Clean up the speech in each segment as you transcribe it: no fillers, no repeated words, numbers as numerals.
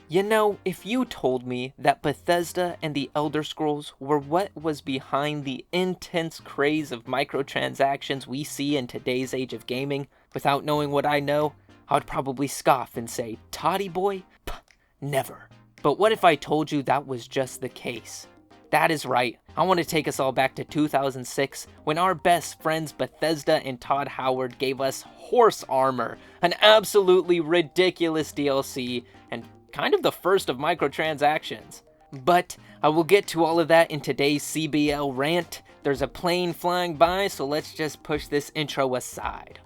You know, if you told me that Bethesda and the Elder Scrolls were what was behind the intense craze of microtransactions we see in today's age of gaming, without knowing what I know, I would probably scoff and say, Toddy boy? Puh, never. But what if I told you that was just the case? That is right. I want to take us all back to 2006 when our best friends Bethesda and Todd Howard gave us Horse Armor, an absolutely ridiculous DLC and kind of the first of microtransactions. But I will get to all of that in today's CBL rant. There's a plane flying by, so let's just push this intro aside.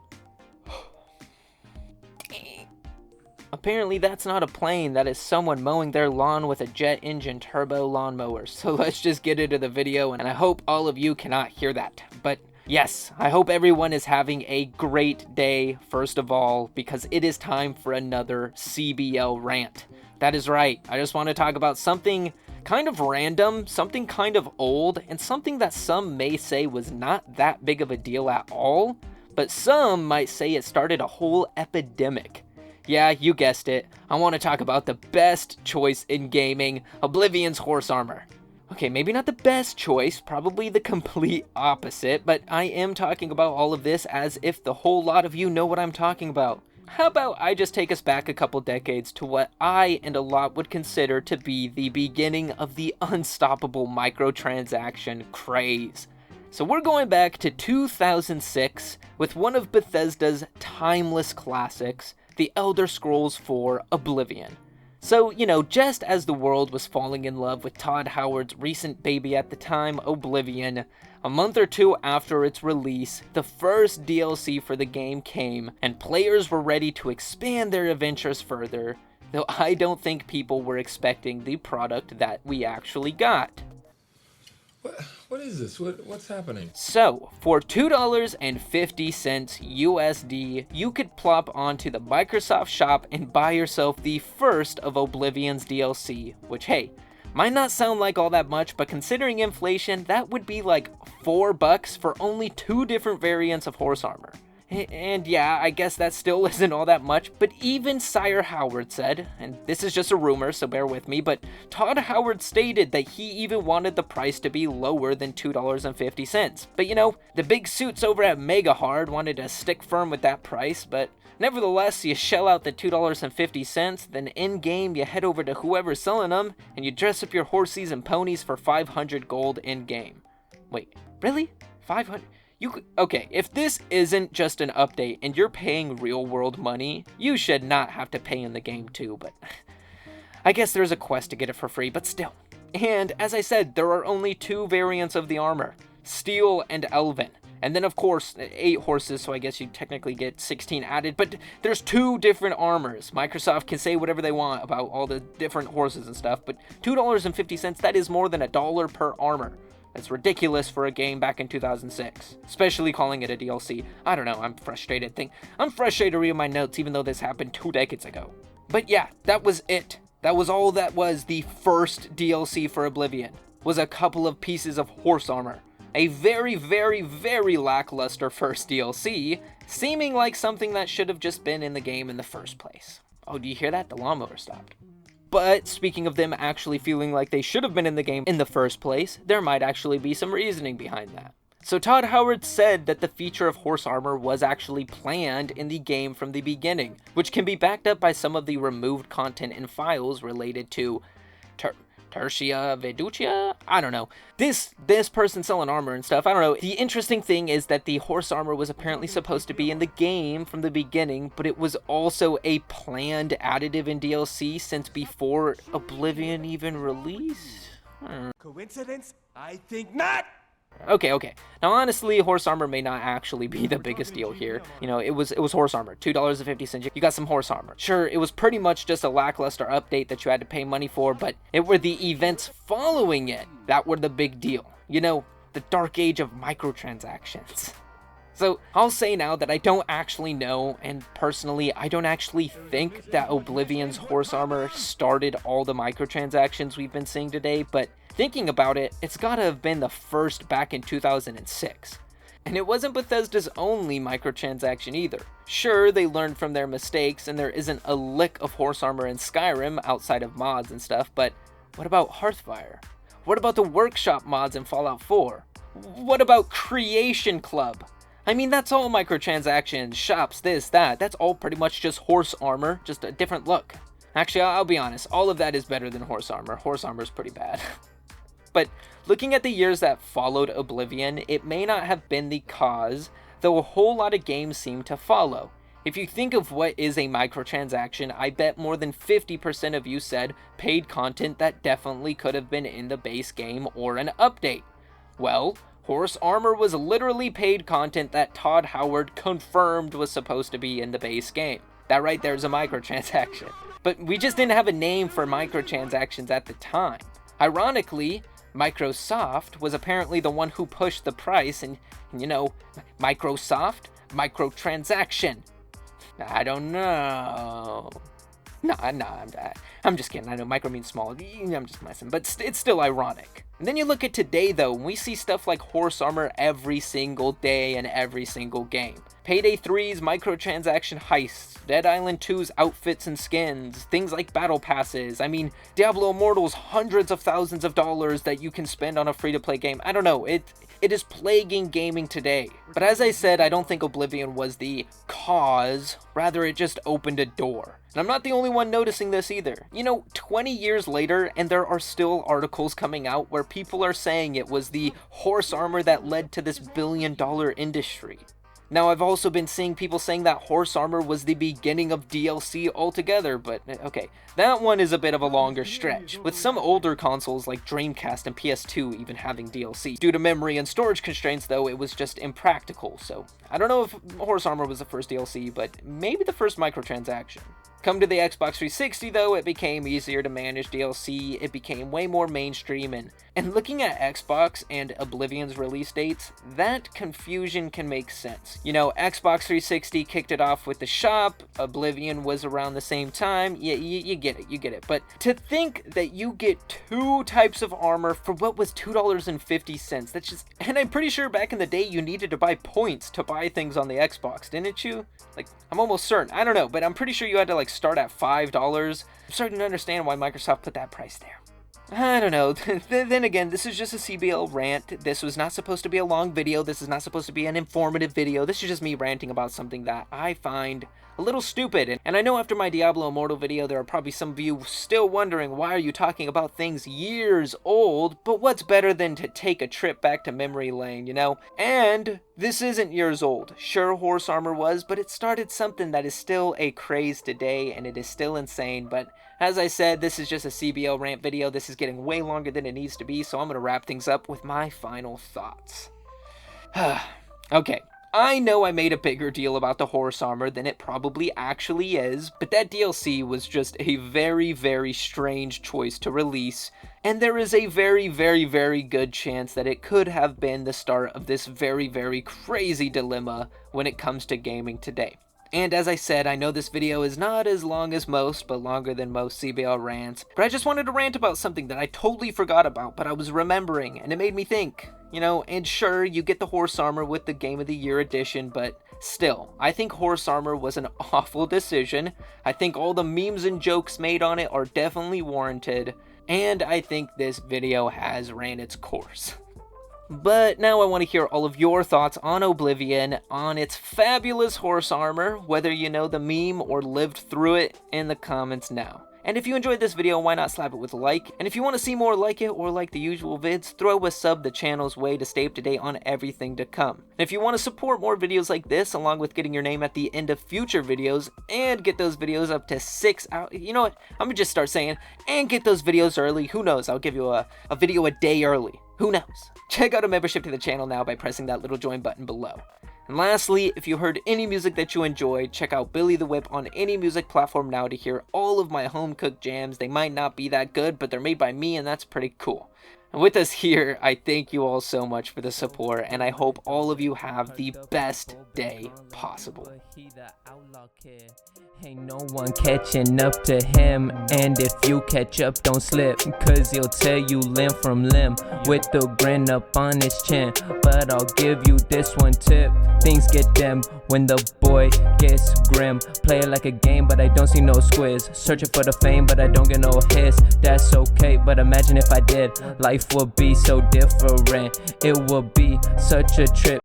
Apparently that's not a plane, that is someone mowing their lawn with a jet engine turbo lawnmower. So let's just get into the video, and I hope all of you cannot hear that. But yes, I hope everyone is having a great day, first of all, because it is time for another CBL rant. That is right, I just want to talk about something kind of random, something kind of old, and something that some may say was not that big of a deal at all, but some might say it started a whole epidemic. Yeah, you guessed it. I want to talk about the best choice in gaming, Oblivion's Horse Armor. Okay, maybe not the best choice, probably the complete opposite, but I am talking about all of this as if the whole lot of you know what I'm talking about. How about I just take us back a couple decades to what I and a lot would consider to be the beginning of the unstoppable microtransaction craze. So we're going back to 2006 with one of Bethesda's timeless classics, The Elder Scrolls IV Oblivion. So, you know, just as the world was falling in love with Todd Howard's recent baby at the time, Oblivion, a month or two after its release, the first DLC for the game came, and players were ready to expand their adventures further, though I don't think people were expecting the product that we actually got. What is this? What's happening? So, for $2.50 USD, you could plop onto the Microsoft shop and buy yourself the first of Oblivion's DLC, which, hey, might not sound like all that much, but considering inflation, that would be like $4 for only 2 different variants of Horse Armor. And yeah, I guess that still isn't all that much, but even Sire Howard said, and this is just a rumor, so bear with me, but Todd Howard stated that he even wanted the price to be lower than $2.50. But you know, the big suits over at Mega Hard wanted to stick firm with that price, but nevertheless, you shell out the $2.50, then in-game you head over to whoever's selling them, and you dress up your horses and ponies for 500 gold in-game. Wait, really? 500? Okay, if this isn't just an update and you're paying real-world money, you should not have to pay in the game too, but I guess there's a quest to get it for free, but still. And as I said, there are only 2 variants of the armor, Steel and Elven. And then of course, 8 horses, so I guess you technically get 16 added, but there's 2 different armors. Microsoft can say whatever they want about all the different horses and stuff, but $2.50, that is more than $1 per armor. That's ridiculous for a game back in 2006, especially calling it a DLC. I don't know, I'm frustrated reading my notes even though this happened 2 decades ago. But yeah, that was it. That was all that was the first DLC for Oblivion, was a couple of pieces of horse armor. A very, very, very lackluster first DLC, seeming like something that should have just been in the game in the first place. Oh, do you hear that? The lawnmower stopped. But speaking of them actually feeling like they should have been in the game in the first place, there might actually be some reasoning behind that. So Todd Howard said that the feature of horse armor was actually planned in the game from the beginning, which can be backed up by some of the removed content and files related to Tertia Veducia? I don't know. This person selling armor and stuff, I don't know. The interesting thing is that the horse armor was apparently supposed to be in the game from the beginning, but it was also a planned additive in DLC since before Oblivion even released? Coincidence? I think not! Okay. Now, honestly, horse armor may not actually be the biggest deal here. You know, it was horse armor, $2.50. You got some horse armor. Sure, it was pretty much just a lackluster update that you had to pay money for, but it were the events following it that were the big deal. You know, the dark age of microtransactions. So, I'll say now that I don't actually know, and personally, I don't actually think that Oblivion's horse armor started all the microtransactions we've been seeing today, but thinking about it, it's gotta have been the first back in 2006. And it wasn't Bethesda's only microtransaction either. Sure, they learned from their mistakes, and there isn't a lick of horse armor in Skyrim outside of mods and stuff, but what about Hearthfire? What about the workshop mods in Fallout 4? What about Creation Club? I mean, that's all microtransactions, shops, this, that. That's all pretty much just horse armor, just a different look. Actually, I'll be honest, all of that is better than horse armor. Horse armor is pretty bad. But looking at the years that followed Oblivion, it may not have been the cause, though a whole lot of games seem to follow. If you think of what is a microtransaction, I bet more than 50% of you said paid content that definitely could have been in the base game or an update. Well, horse armor was literally paid content that Todd Howard confirmed was supposed to be in the base game. That right there is a microtransaction. But we just didn't have a name for microtransactions at the time. Ironically, Microsoft was apparently the one who pushed the price, and you know, Microsoft, microtransaction. I don't know. I'm just kidding. I know micro means small. I'm just messing, but it's still ironic. And then you look at today though, and we see stuff like horse armor every single day in every single game. Payday 3's microtransaction heists, Dead Island 2's outfits and skins, things like battle passes. I mean, Diablo Immortal's hundreds of thousands of dollars that you can spend on a free-to-play game. I don't know, it is plaguing gaming today. But as I said, I don't think Oblivion was the cause, rather it just opened a door. And I'm not the only one noticing this either. You know, 20 years later, and there are still articles coming out where people are saying it was the horse armor that led to this billion-dollar industry. Now, I've also been seeing people saying that horse armor was the beginning of DLC altogether, but okay, that one is a bit of a longer stretch, with some older consoles like Dreamcast and PS2 even having DLC. Due to memory and storage constraints, though, it was just impractical, so I don't know if horse armor was the first DLC, but maybe the first microtransaction. Come to the Xbox 360 though, it became easier to manage DLC, it became way more mainstream, and looking at Xbox and Oblivion's release dates, that confusion can make sense. You know, Xbox 360 kicked it off with the shop, Oblivion was around the same time, you get it. But to think that you get two types of armor for what was $2.50, that's just, and I'm pretty sure back in the day you needed to buy points to buy things on the Xbox, didn't you? Like, I'm almost certain, I don't know, but I'm pretty sure you had to like start at $5. I'm starting to understand why Microsoft put that price there. I don't know. Then again, this is just a CBL rant. This was not supposed to be a long video. This is not supposed to be an informative video. This is just me ranting about something that I find a little stupid. And I know after my Diablo Immortal video, there are probably some of you still wondering, why are you talking about things years old? But what's better than to take a trip back to memory lane, you know? And this isn't years old. Sure, horse armor was, but it started something that is still a craze today, and it is still insane. But as I said, this is just a CBL rant video. This is getting way longer than it needs to be, so I'm going to wrap things up with my final thoughts. Okay, I know I made a bigger deal about the horse armor than it probably actually is, but that DLC was just a very, very strange choice to release, and there is a very, very, very good chance that it could have been the start of this very, very crazy dilemma when it comes to gaming today. And as I said, I know this video is not as long as most, but longer than most CBL rants, but I just wanted to rant about something that I totally forgot about, but I was remembering, and it made me think, you know, and sure, you get the horse armor with the Game of the Year edition, but still, I think horse armor was an awful decision. I think all the memes and jokes made on it are definitely warranted, and I think this video has ran its course. But now I want to hear all of your thoughts on Oblivion, on its fabulous horse armor, whether you know the meme or lived through it, in the comments now. And if you enjoyed this video, why not slap it with a like? And if you want to see more like it, or like the usual vids, throw a sub the channel's way to stay up to date on everything to come. And if you want to support more videos like this, along with getting your name at the end of future videos, and get those videos up to 6 hours, you know what, I'm gonna just start saying, and get those videos early, who knows, I'll give you a video a day early. Who knows? Check out a membership to the channel now by pressing that little join button below. And lastly, if you heard any music that you enjoyed, check out BillyTheWhip on any music platform now to hear all of my home-cooked jams. They might not be that good, but they're made by me, and that's pretty cool. And with us here, I thank you all so much for the support, and I hope all of you have the best day possible. Ain't no one catching up to him, and if you catch up, don't slip, cause he'll tear you limb from limb with the grin up on his chin. But I'll give you this one tip: things get dim when the boy gets grim. Play it like a game, but I don't see no squiz. Searching for the fame, but I don't get no hits. That's okay, but imagine if I did. Life would be so different. It would be such a trip.